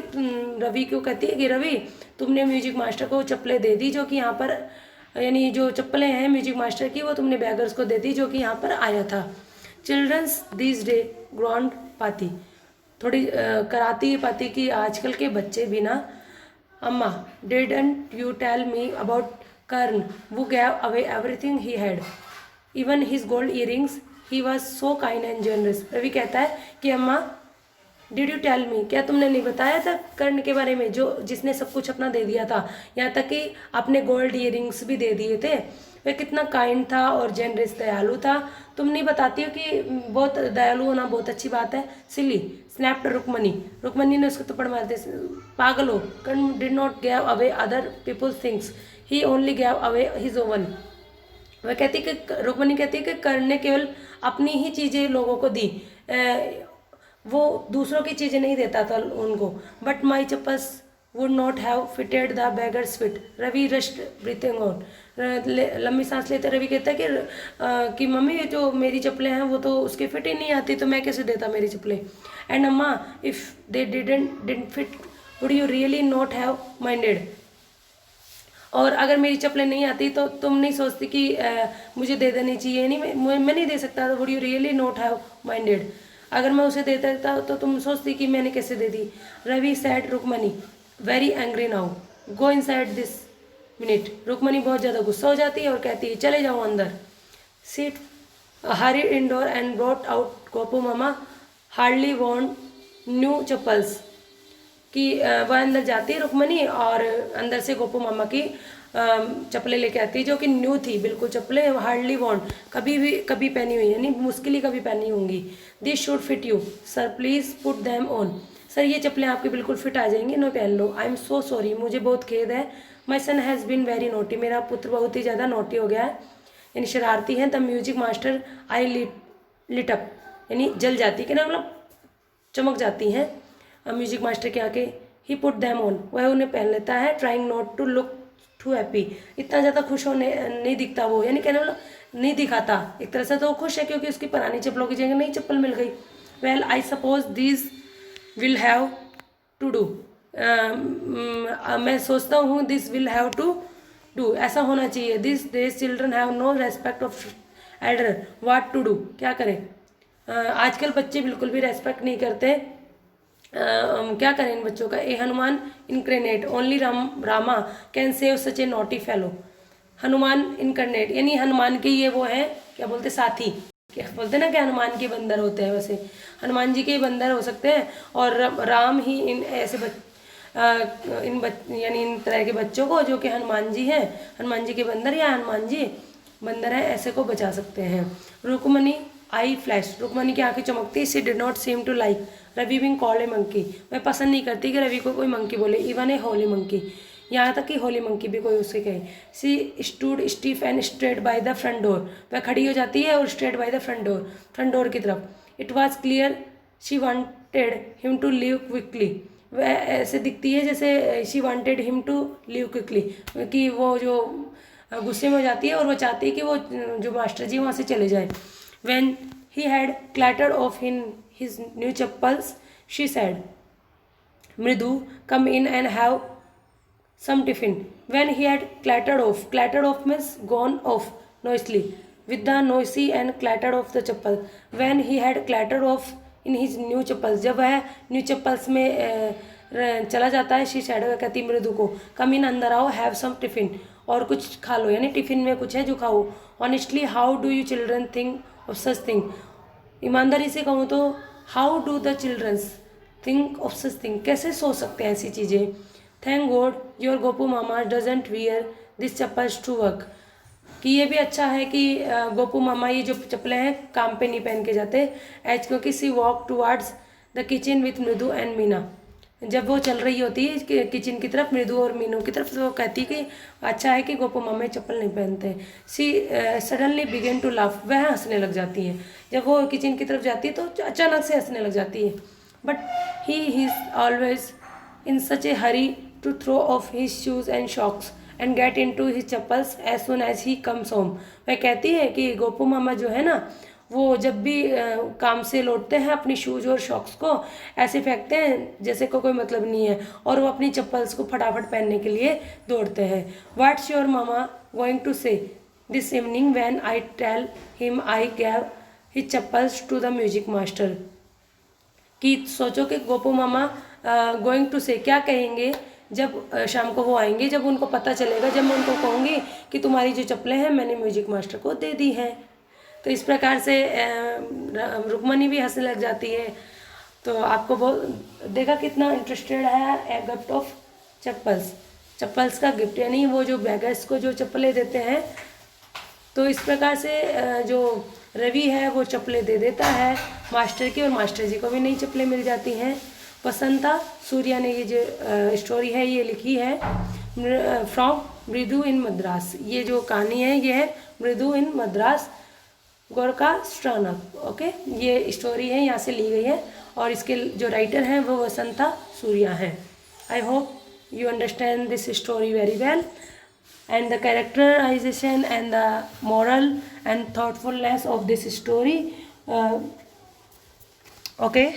रवि को कहती है कि रवि तुमने म्यूजिक मास्टर को चप्पलें दे दी जो कि यहाँ पर, यानी जो चप्पलें हैं म्यूजिक मास्टर की वो तुमने बैगर्स को दे दी जो कि यहाँ पर आया था। चिल्ड्रंस दिस डे ग्राउंड पाती, थोड़ी कराती है पाती कि आजकल के बच्चे भी ना। अम्मा didn't you tell me about Karna, who gave away everything he had even his gold earrings, he was so kind and generous. Ravi कहता है कि अम्मा डिड यू टेल मी, क्या तुमने नहीं बताया था कर्ण के बारे में, जो जिसने सब कुछ अपना दे दिया था, यहाँ तक कि अपने गोल्ड ईयरिंग्स भी दे दिए थे। वह कितना काइंड था और जेनरस, दयालु था। तुम नहीं बताती हो कि बहुत दयालु होना बहुत अच्छी बात है। सिली स्नैप्ड रुक्मणी, रुक्मणी ने उसको थप्पड़ मार दिया। पागल हो, Karna did not give away other people's things, he only give away his own. वह कहती कि रुक्मणी कहती है कि कर्ण ने केवल अपनी ही चीज़ें लोगों को दी, वो दूसरों की चीज़ें नहीं देता था उनको। But my chappals would not have fitted the beggar's feet, Ravi rushed breathing on, लंबी सांस लेते रवि कहता है कि मम्मी ये जो मेरी चप्पलें हैं वो तो उसके फिट ही नहीं आती, तो मैं कैसे देता मेरी चप्पलें। एंड अम्मा if they didn't fit would you really not have minded, और अगर मेरी चप्पलें नहीं आती तो तुम नहीं सोचती कि मुझे दे देनी चाहिए, नहीं मैं नहीं दे सकता, would you really not have minded, अगर मैं उसे देता था तो तुम सोचती कि मैंने कैसे दे दी। Ravi said Rukmini very angry now go inside this minute, Rukmini बहुत ज़्यादा गुस्सा हो जाती है और कहती है चले जाओ अंदर। Seat Hari indoor and brought out Gopu mama hardly want new chappals, कि वह अंदर जाती है रुक्मणी और अंदर से गोपू मामा की चप्पलें लेके आती है जो कि न्यू थी बिल्कुल, चप्पलें हार्डली वॉन्ट कभी पहनी हुई, यानी मुश्किल ही कभी पहनी होंगी। This should fit you sir please put them on, sir ये चप्पलें आपकी बिल्कुल फिट आ जाएंगी, नो पहन लो। आई एम सो सॉरी, मुझे बहुत खेद है। माई सन हैज़ बीन वेरी नोटी, मेरा पुत्र बहुत ही ज़्यादा नोटी हो गया है, यानी शरारती है। The music master eye lit up, यानी जल जाती है कि ना, मतलब चमक जाती हैं म्यूजिक मास्टर के आके। ही पुट दैम ऑन, वह उन्हें पहन लेता है। Trying not to look too happy, इतना ज़्यादा खुश होने नहीं दिखता वो, यानी कहने मतलब नहीं दिखाता, एक तरह से तो खुश है क्योंकि उसकी पुरानी चप्पलों की जगह नई चप्पल मिल गई। Well I suppose this will have to do, मैं सोचता हूँ this will have to do, ऐसा होना चाहिए। This days children have no respect of elder, what to do, क्या करें। आजकल बच्चे बिल्कुल भी रेस्पेक्ट नहीं करते, क्या करें इन बच्चों का। A Hanuman incarnate only Rama can save such a naughty fellow, Hanuman incarnate यानी हनुमान के ये वो हैं क्या बोलते साथी। क्या बोलते हैं ना कि हनुमान के बंदर होते हैं, वैसे हनुमान जी के बंदर हो सकते हैं। और राम ही इन ऐसे यानी इन तरह के बच्चों को जो कि हनुमान जी हैं, हनुमान जी के बंदर या हनुमान जी बंदर हैं, ऐसे को बचा सकते हैं। रुक्मणी आई फ्लैश, रुक्मणी की आंखें चमकती। She did not seem to like Ravi being called a monkey, मैं पसंद नहीं करती कि रवि को कोई मंकी बोले, इवन ए होली मंकी, यहाँ तक कि होली मंकी भी कोई उससे कहे। She stood stiff and straight by the front door, वह खड़ी हो जाती है और straight by the front door की तरफ। It was clear she wanted him to leave quickly, वह ऐसे दिखती है जैसे she wanted him to leave quickly, कि वो जो गुस्से में हो जाती है और वो चाहती है कि वो जो मास्टर जी वहाँ से चले जाए। When he had clattered off in his new chappals, she said, Mridu, come in and have some tiffin. When he had clattered off means gone off noisily, with the noisy and clattered off the chappal. When he had clattered off in his new chappals, जब वह new chappals में चला जाता है, she said, वह कहती मृदु को, कम इन, अंदर आओ, हैव सम टिफिन, और कुछ खा लो, यानी टिफिन में कुछ है जो खाओ। Honestly how do you children think of such thing, ईमानदारी से कहूँ तो how do the childrens think of such thing, कैसे सोच सकते हैं ऐसी चीज़ें। Thank God your Gopu mama doesn't wear this chappals to work, कि ये भी अच्छा है कि गोपू मामा ये जो चप्पलें हैं काम पे नहीं पहन के जाते, एज क्योंकि she walk towards the kitchen with Mridu and Meena, जब वो चल रही होती है किचन की तरफ मृदु और मीनू की तरफ, तो वो कहती कि अच्छा है कि गोपू मामा चप्पल नहीं पहनते। See suddenly begin to laugh, वह हंसने लग जाती है, जब वो किचन की तरफ जाती है तो अचानक से हंसने लग जाती है। But he is always in such a hurry to throw off his shoes and socks and get into his chappals as soon as he comes home, वह कहती है कि गोपू मामा जो है ना, वो जब भी काम से लौटते हैं अपनी शूज़ और शॉक्स को ऐसे फेंकते हैं जैसे को कोई मतलब नहीं है, और वो अपनी चप्पल्स को फटाफट पहनने के लिए दौड़ते हैं। What's your mama going to say this evening when I tell him I gave his chappals to the music master, कि सोचो कि गोपू मामा गोइंग टू से क्या कहेंगे जब शाम को वो आएंगे, जब उनको पता चलेगा, जब मैं उनको कहूँगी कि तुम्हारी जो चप्पलें हैं मैंने म्यूजिक मास्टर को दे दी हैं। तो इस प्रकार से रुक्मणी भी हंसने लग जाती है। तो आपको बहुत देखा कितना इंटरेस्टेड है ए गिफ्ट ऑफ चप्पल्स का गिफ्ट, यानी वो जो बैगर्स को जो चप्पलें देते हैं। तो इस प्रकार से जो रवि है वो चप्पलें दे देता है मास्टर की, और मास्टर जी को भी नई चप्पलें मिल जाती हैं। वसंता सूर्या ने ये जो स्टोरी है ये लिखी है फ्रॉम मृदु इन मद्रास, ये जो कहानी है ये है मृदु इन मद्रास गोरखा स्ट्रानक। ओके, ये स्टोरी है यहाँ से ली गई है, और इसके जो राइटर हैं वो वसंता सूर्या हैं। I hope you understand this story very well, and the characterization and the moral and thoughtfulness of this story. Okay.